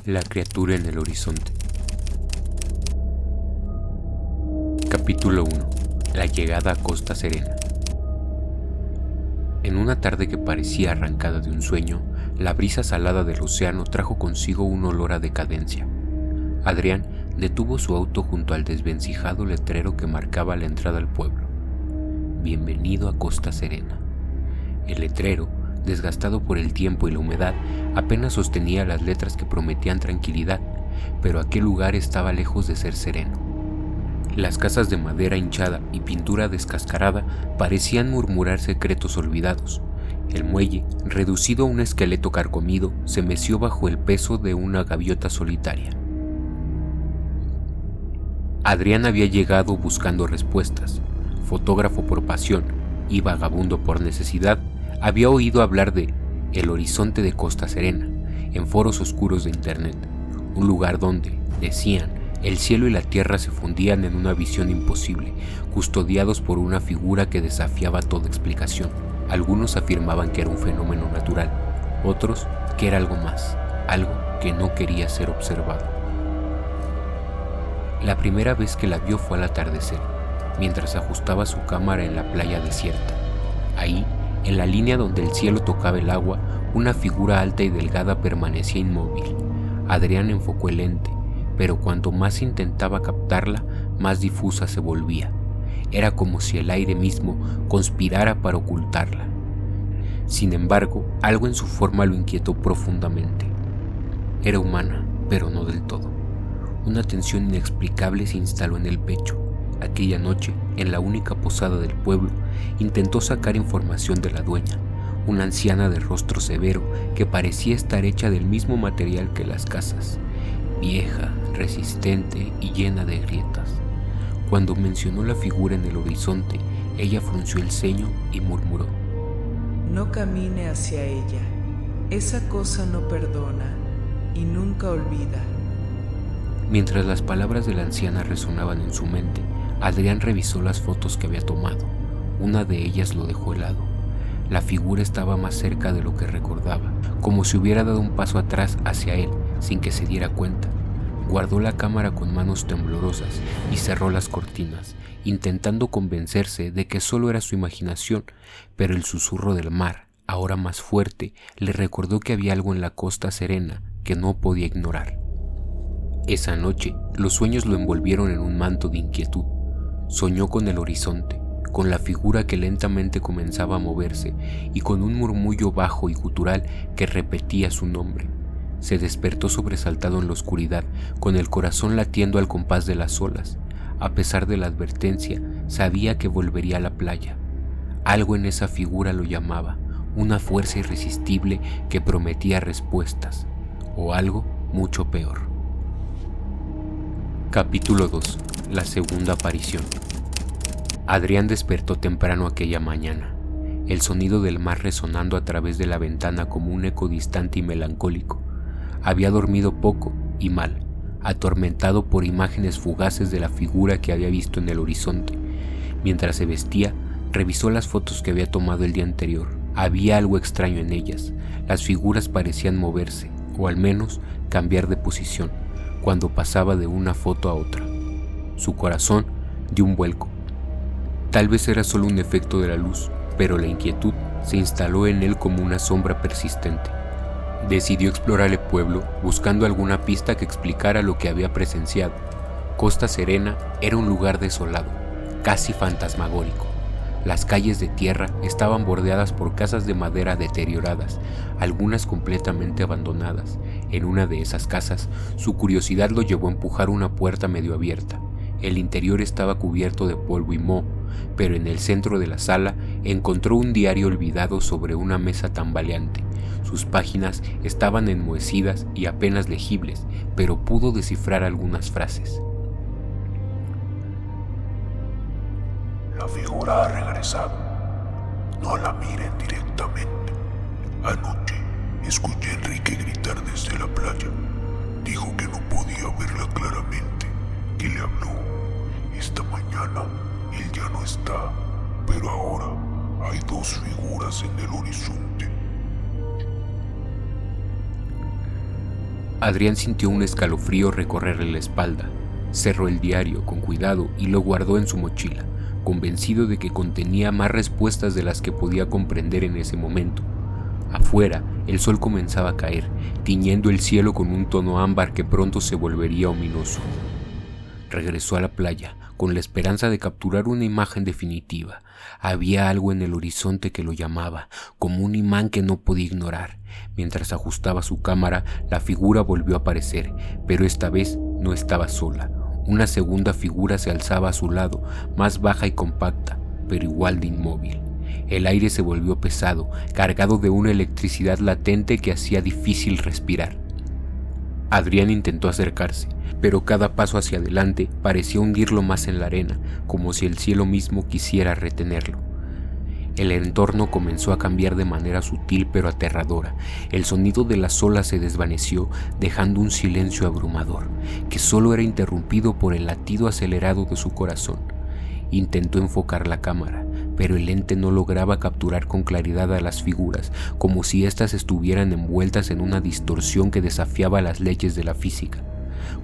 La criatura en el horizonte. Capítulo 1. La llegada a Costa Serena. En una tarde que parecía arrancada de un sueño, la brisa salada del océano trajo consigo un olor a decadencia. Adrián detuvo su auto junto al desvencijado letrero que marcaba la entrada al pueblo. Bienvenido a Costa Serena. El letrero, desgastado por el tiempo y la humedad, apenas sostenía las letras que prometían tranquilidad, pero aquel lugar estaba lejos de ser sereno. Las casas de madera hinchada y pintura descascarada parecían murmurar secretos olvidados. El muelle, reducido a un esqueleto carcomido, se meció bajo el peso de una gaviota solitaria. Adrián había llegado buscando respuestas. Fotógrafo por pasión y vagabundo por necesidad, había oído hablar de el horizonte de Costa Serena en foros oscuros de internet, un lugar donde, decían, el cielo y la tierra se fundían en una visión imposible, custodiados por una figura que desafiaba toda explicación. Algunos afirmaban que era un fenómeno natural, otros que era algo más, algo que no quería ser observado. La primera vez que la vio fue al atardecer, mientras ajustaba su cámara en la playa desierta. Ahí, en la línea donde el cielo tocaba el agua, una figura alta y delgada permanecía inmóvil. Adrián enfocó el lente, pero cuanto más intentaba captarla, más difusa se volvía. Era como si el aire mismo conspirara para ocultarla. Sin embargo, algo en su forma lo inquietó profundamente. Era humana, pero no del todo. Una tensión inexplicable se instaló en el pecho. Aquella noche, en la única posada del pueblo, intentó sacar información de la dueña, una anciana de rostro severo que parecía estar hecha del mismo material que las casas, vieja, resistente y llena de grietas. Cuando mencionó la figura en el horizonte, ella frunció el ceño y murmuró: No camine hacia ella, esa cosa no perdona y nunca olvida. Mientras las palabras de la anciana resonaban en su mente, Adrián revisó las fotos que había tomado. Una de ellas lo dejó helado. La figura estaba más cerca de lo que recordaba, como si hubiera dado un paso atrás hacia él sin que se diera cuenta. Guardó la cámara con manos temblorosas y cerró las cortinas, intentando convencerse de que solo era su imaginación, pero el susurro del mar, ahora más fuerte, le recordó que había algo en la Costa Serena que no podía ignorar. Esa noche, los sueños lo envolvieron en un manto de inquietud. Soñó con el horizonte, con la figura que lentamente comenzaba a moverse y con un murmullo bajo y gutural que repetía su nombre. Se despertó sobresaltado en la oscuridad, con el corazón latiendo al compás de las olas. A pesar de la advertencia, sabía que volvería a la playa. Algo en esa figura lo llamaba, una fuerza irresistible que prometía respuestas, o algo mucho peor. Capítulo 2. La segunda aparición. Adrián despertó temprano aquella mañana, el sonido del mar resonando a través de la ventana como un eco distante y melancólico. Había dormido poco y mal, atormentado por imágenes fugaces de la figura que había visto en el horizonte. Mientras se vestía, revisó las fotos que había tomado el día anterior. Había algo extraño en ellas. Las figuras parecían moverse, o al menos cambiar de posición, cuando pasaba de una foto a otra. Su corazón dio un vuelco. Tal vez era solo un efecto de la luz, pero la inquietud se instaló en él como una sombra persistente. Decidió explorar el pueblo buscando alguna pista que explicara lo que había presenciado. Costa Serena era un lugar desolado, casi fantasmagórico. Las calles de tierra estaban bordeadas por casas de madera deterioradas, algunas completamente abandonadas. En una de esas casas, su curiosidad lo llevó a empujar una puerta medio abierta. El interior estaba cubierto de polvo y moho, pero en el centro de la sala encontró un diario olvidado sobre una mesa tambaleante. Sus páginas estaban enmohecidas y apenas legibles, pero pudo descifrar algunas frases. La figura ha regresado. No la miren directamente. Anoche escuché a Enrique gritar desde la playa. Dijo que no podía verla claramente, que le habló. Esta mañana él ya no está, pero ahora hay dos figuras en el horizonte. Adrián sintió un escalofrío recorrerle la espalda. Cerró el diario con cuidado y lo guardó en su mochila, convencido de que contenía más respuestas de las que podía comprender en ese momento. Afuera, el sol comenzaba a caer, tiñendo el cielo con un tono ámbar que pronto se volvería ominoso. Regresó a la playa, con la esperanza de capturar una imagen definitiva. Había algo en el horizonte que lo llamaba, como un imán que no podía ignorar. Mientras ajustaba su cámara, la figura volvió a aparecer, pero esta vez no estaba sola. Una segunda figura se alzaba a su lado, más baja y compacta, pero igual de inmóvil. El aire se volvió pesado, cargado de una electricidad latente que hacía difícil respirar. Adrián intentó acercarse, pero cada paso hacia adelante parecía hundirlo más en la arena, como si el cielo mismo quisiera retenerlo. El entorno comenzó a cambiar de manera sutil pero aterradora. El sonido de las olas se desvaneció, dejando un silencio abrumador, que solo era interrumpido por el latido acelerado de su corazón. Intentó enfocar la cámara, pero el lente no lograba capturar con claridad a las figuras, como si éstas estuvieran envueltas en una distorsión que desafiaba las leyes de la física.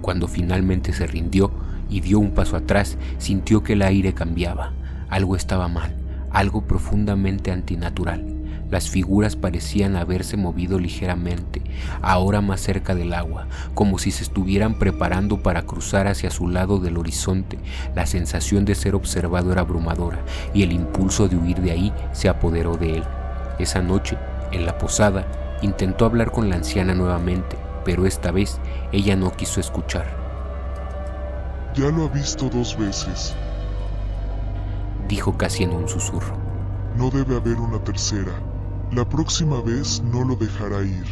Cuando finalmente se rindió y dio un paso atrás, sintió que el aire cambiaba. Algo estaba mal, algo profundamente antinatural. Las figuras parecían haberse movido ligeramente, ahora más cerca del agua, como si se estuvieran preparando para cruzar hacia su lado del horizonte. La sensación de ser observado era abrumadora y el impulso de huir de ahí se apoderó de él. Esa noche, en la posada, intentó hablar con la anciana nuevamente, pero esta vez ella no quiso escuchar. Ya lo ha visto 2 veces, dijo casi en un susurro. No debe haber una tercera. La próxima vez no lo dejará ir.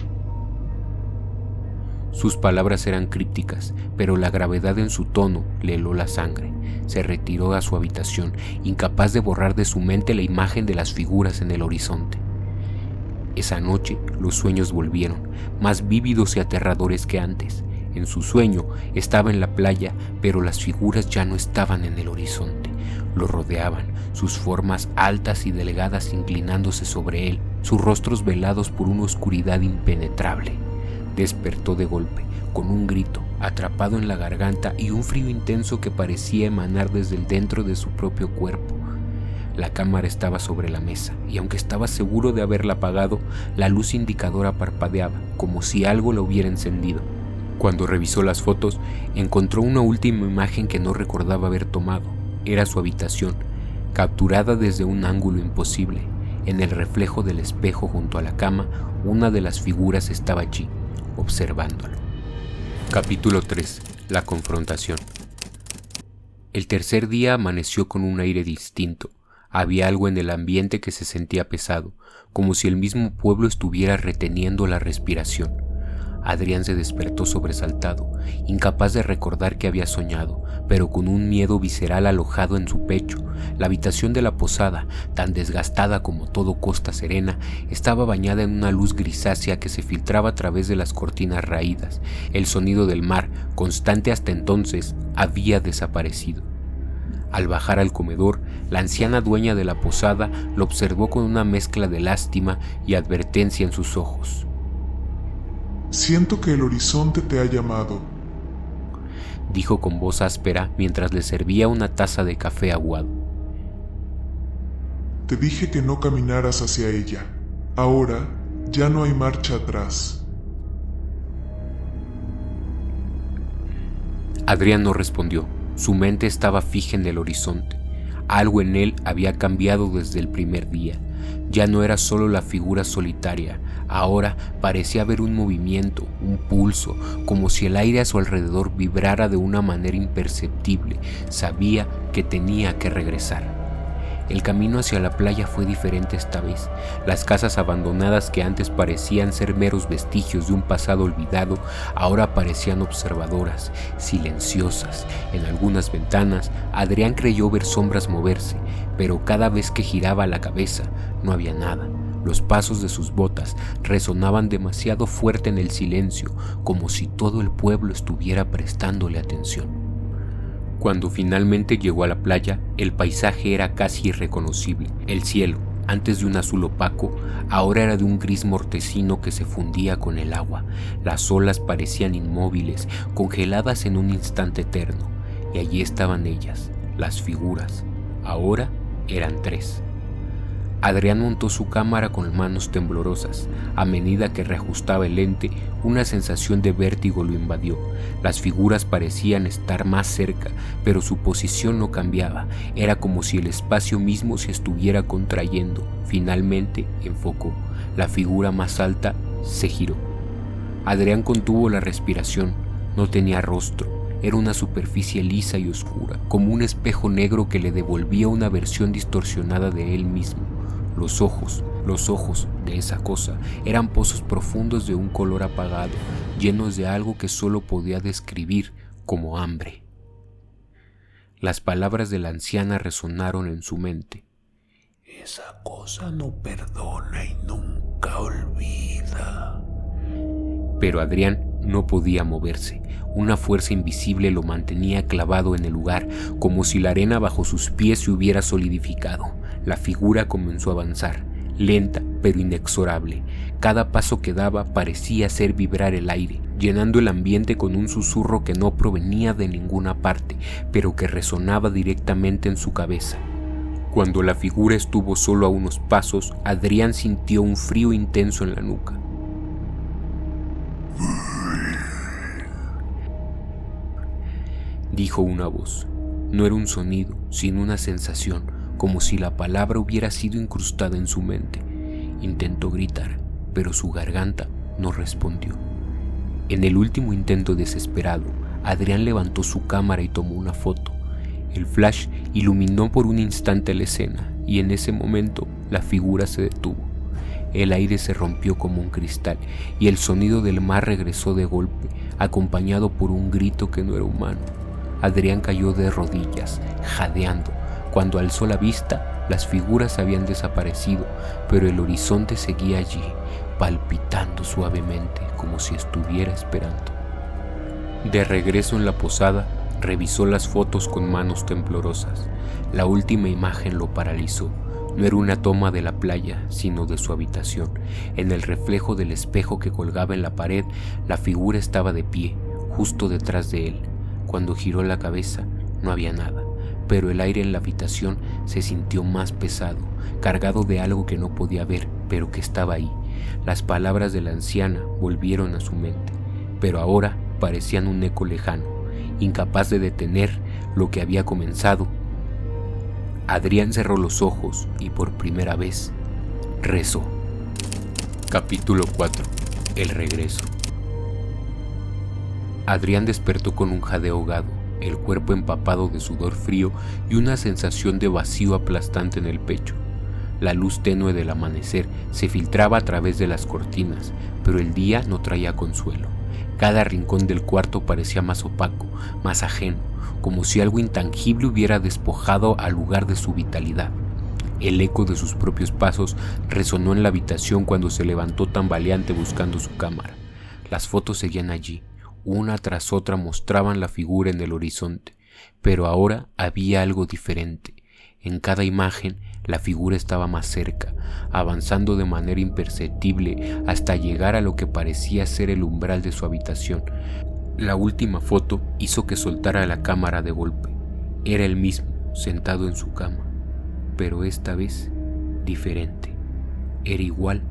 Sus palabras eran crípticas, pero la gravedad en su tono le heló la sangre. Se retiró a su habitación, incapaz de borrar de su mente la imagen de las figuras en el horizonte. Esa noche los sueños volvieron, más vívidos y aterradores que antes. En su sueño estaba en la playa, pero las figuras ya no estaban en el horizonte. Lo rodeaban, sus formas altas y delgadas inclinándose sobre él, sus rostros velados por una oscuridad impenetrable. Despertó de golpe, con un grito, atrapado en la garganta y un frío intenso que parecía emanar desde el dentro de su propio cuerpo. La cámara estaba sobre la mesa, y aunque estaba seguro de haberla apagado, la luz indicadora parpadeaba, como si algo la hubiera encendido. Cuando revisó las fotos, encontró una última imagen que no recordaba haber tomado. Era su habitación, capturada desde un ángulo imposible. En el reflejo del espejo junto a la cama, una de las figuras estaba allí, observándolo. Capítulo 3. La confrontación. El tercer día amaneció con un aire distinto. Había algo en el ambiente que se sentía pesado, como si el mismo pueblo estuviera reteniendo la respiración. Adrián se despertó sobresaltado, incapaz de recordar que había soñado, pero con un miedo visceral alojado en su pecho. La habitación de la posada, tan desgastada como todo Costa Serena, estaba bañada en una luz grisácea que se filtraba a través de las cortinas raídas. El sonido del mar, constante hasta entonces, había desaparecido. Al bajar al comedor, la anciana dueña de la posada lo observó con una mezcla de lástima y advertencia en sus ojos. Siento que el horizonte te ha llamado, dijo con voz áspera mientras le servía una taza de café aguado. Te dije que no caminaras hacia ella. Ahora ya no hay marcha atrás. Adrián no respondió. Su mente estaba fija en el horizonte. Algo en él había cambiado desde el primer día. Ya no era solo la figura solitaria, ahora parecía haber un movimiento, un pulso, como si el aire a su alrededor vibrara de una manera imperceptible. Sabía que tenía que regresar. El camino hacia la playa fue diferente esta vez. Las casas abandonadas que antes parecían ser meros vestigios de un pasado olvidado, ahora parecían observadoras, silenciosas. En algunas ventanas, Adrián creyó ver sombras moverse, pero cada vez que giraba la cabeza, no había nada. Los pasos de sus botas resonaban demasiado fuerte en el silencio, como si todo el pueblo estuviera prestándole atención. Cuando finalmente llegó a la playa, el paisaje era casi irreconocible. El cielo, Antes de un azul opaco, ahora era de un gris mortecino que se fundía con el agua. Las olas parecían inmóviles, congeladas en un instante eterno, y allí estaban ellas, las figuras. Ahora eran 3. Adrián montó su cámara con manos temblorosas. A medida que reajustaba el lente, una sensación de vértigo lo invadió. Las figuras parecían estar más cerca, pero su posición no cambiaba. Era como si el espacio mismo se estuviera contrayendo. Finalmente enfocó. La figura más alta se giró. Adrián contuvo la respiración. No tenía rostro. Era una superficie lisa y oscura, como un espejo negro que le devolvía una versión distorsionada de él mismo. Los ojos de esa cosa eran pozos profundos de un color apagado, llenos de algo que solo podía describir como hambre. Las palabras de la anciana resonaron en su mente. Esa cosa no perdona y nunca olvida. Pero Adrián no podía moverse. Una fuerza invisible lo mantenía clavado en el lugar, como si la arena bajo sus pies se hubiera solidificado. La figura comenzó a avanzar, lenta pero inexorable. Cada paso que daba parecía hacer vibrar el aire, llenando el ambiente con un susurro que no provenía de ninguna parte, pero que resonaba directamente en su cabeza. Cuando la figura estuvo solo a unos pasos, Adrián sintió un frío intenso en la nuca. Dijo una voz. No era un sonido, sino una sensación, como si la palabra hubiera sido incrustada en su mente. Intentó gritar, pero su garganta no respondió. En el último intento desesperado, Adrián levantó su cámara y tomó una foto. El flash iluminó por un instante la escena, y en ese momento la figura se detuvo. El aire se rompió como un cristal, y el sonido del mar regresó de golpe, acompañado por un grito que no era humano. Adrián cayó de rodillas, jadeando. Cuando alzó la vista, las figuras habían desaparecido, pero el horizonte seguía allí, palpitando suavemente, como si estuviera esperando. De regreso en la posada, revisó las fotos con manos temblorosas. La última imagen lo paralizó. No era una toma de la playa, sino de su habitación. En el reflejo del espejo que colgaba en la pared, la figura estaba de pie, justo detrás de él. Cuando giró la cabeza, no había nada, pero el aire en la habitación se sintió más pesado, cargado de algo que no podía ver, pero que estaba ahí. Las palabras de la anciana volvieron a su mente, pero ahora parecían un eco lejano, incapaz de detener lo que había comenzado. Adrián cerró los ojos y por primera vez rezó. Capítulo 4. El regreso. Adrián despertó con un jadeo ahogado, el cuerpo empapado de sudor frío y una sensación de vacío aplastante en el pecho. La luz tenue del amanecer se filtraba a través de las cortinas, pero el día no traía consuelo. Cada rincón del cuarto parecía más opaco, más ajeno, como si algo intangible hubiera despojado al lugar de su vitalidad. El eco de sus propios pasos resonó en la habitación cuando se levantó tambaleante buscando su cámara. Las fotos seguían allí. Una tras otra mostraban la figura en el horizonte, pero ahora había algo diferente. En cada imagen, la figura estaba más cerca, avanzando de manera imperceptible hasta llegar a lo que parecía ser el umbral de su habitación. La última foto hizo que soltara la cámara de golpe. Era él mismo, sentado en su cama, pero esta vez diferente. Era igual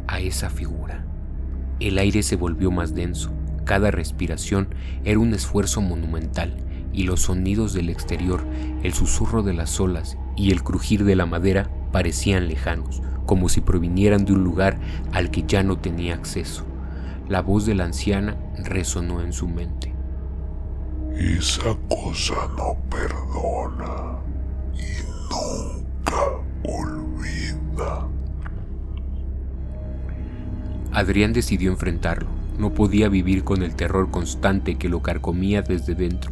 a esa figura. El aire se volvió más denso. Cada respiración era un esfuerzo monumental, y los sonidos del exterior, el susurro de las olas y el crujir de la madera parecían lejanos, como si provinieran de un lugar al que ya no tenía acceso. La voz de la anciana resonó en su mente. Esa cosa no perdona y nunca olvida. Adrián decidió enfrentarlo. No podía vivir con el terror constante que lo carcomía desde dentro.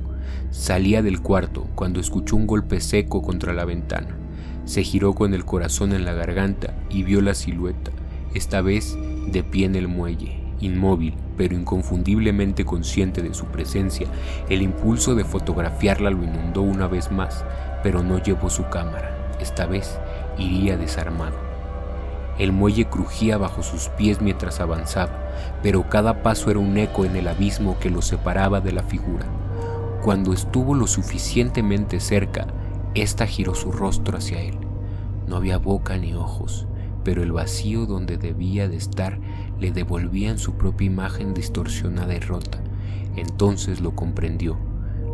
Salía del cuarto cuando escuchó un golpe seco contra la ventana. Se giró con el corazón en la garganta y vio la silueta, esta vez de pie en el muelle, inmóvil, pero inconfundiblemente consciente de su presencia. El impulso de fotografiarla lo inundó una vez más, pero no llevó su cámara. Esta vez iría desarmado. El muelle crujía bajo sus pies mientras avanzaba, pero cada paso era un eco en el abismo que lo separaba de la figura. Cuando estuvo lo suficientemente cerca, ésta giró su rostro hacia él. No había boca ni ojos, pero el vacío donde debía de estar le devolvían su propia imagen distorsionada y rota. Entonces lo comprendió.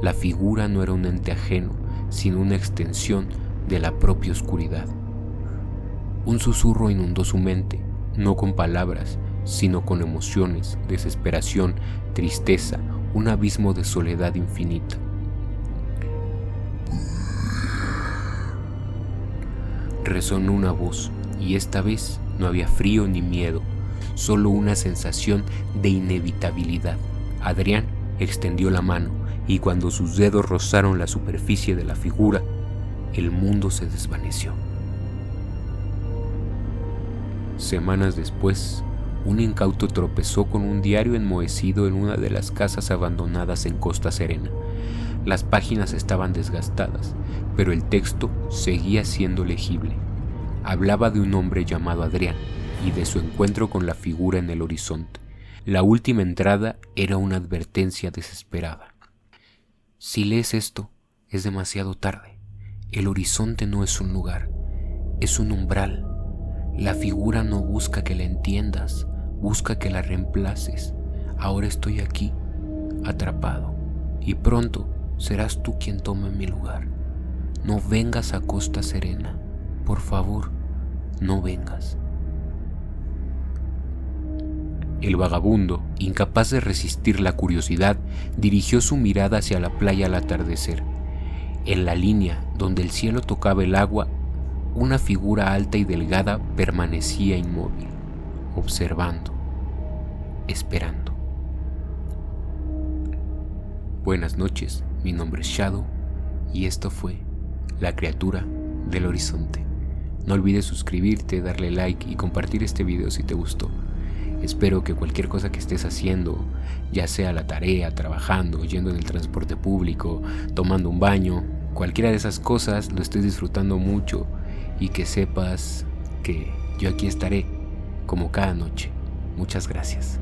La figura no era un ente ajeno, sino una extensión de la propia oscuridad. Un susurro inundó su mente, no con palabras, sino con emociones, desesperación, tristeza, un abismo de soledad infinita. Resonó una voz, y esta vez no había frío ni miedo, solo una sensación de inevitabilidad. Adrián extendió la mano, y cuando sus dedos rozaron la superficie de la figura, el mundo se desvaneció. Semanas después, un incauto tropezó con un diario enmohecido en una de las casas abandonadas en Costa Serena. Las páginas estaban desgastadas, pero el texto seguía siendo legible. Hablaba de un hombre llamado Adrián y de su encuentro con la figura en el horizonte. La última entrada era una advertencia desesperada. Si lees esto, es demasiado tarde. El horizonte no es un lugar, es un umbral. La figura no busca que la entiendas, busca que la reemplaces. Ahora estoy aquí, atrapado, y pronto serás tú quien tome mi lugar. No vengas a Costa Serena, por favor, no vengas. El vagabundo, incapaz de resistir la curiosidad, dirigió su mirada hacia la playa al atardecer. En la línea donde el cielo tocaba el agua, una figura alta y delgada permanecía inmóvil, observando, esperando. Buenas noches, mi nombre es Shadow y esto fue La Criatura del Horizonte. No olvides suscribirte, darle like y compartir este video si te gustó. Espero que cualquier cosa que estés haciendo, ya sea la tarea, trabajando, yendo en el transporte público, tomando un baño, cualquiera de esas cosas lo estés disfrutando mucho y que sepas que yo aquí estaré como cada noche. Muchas gracias.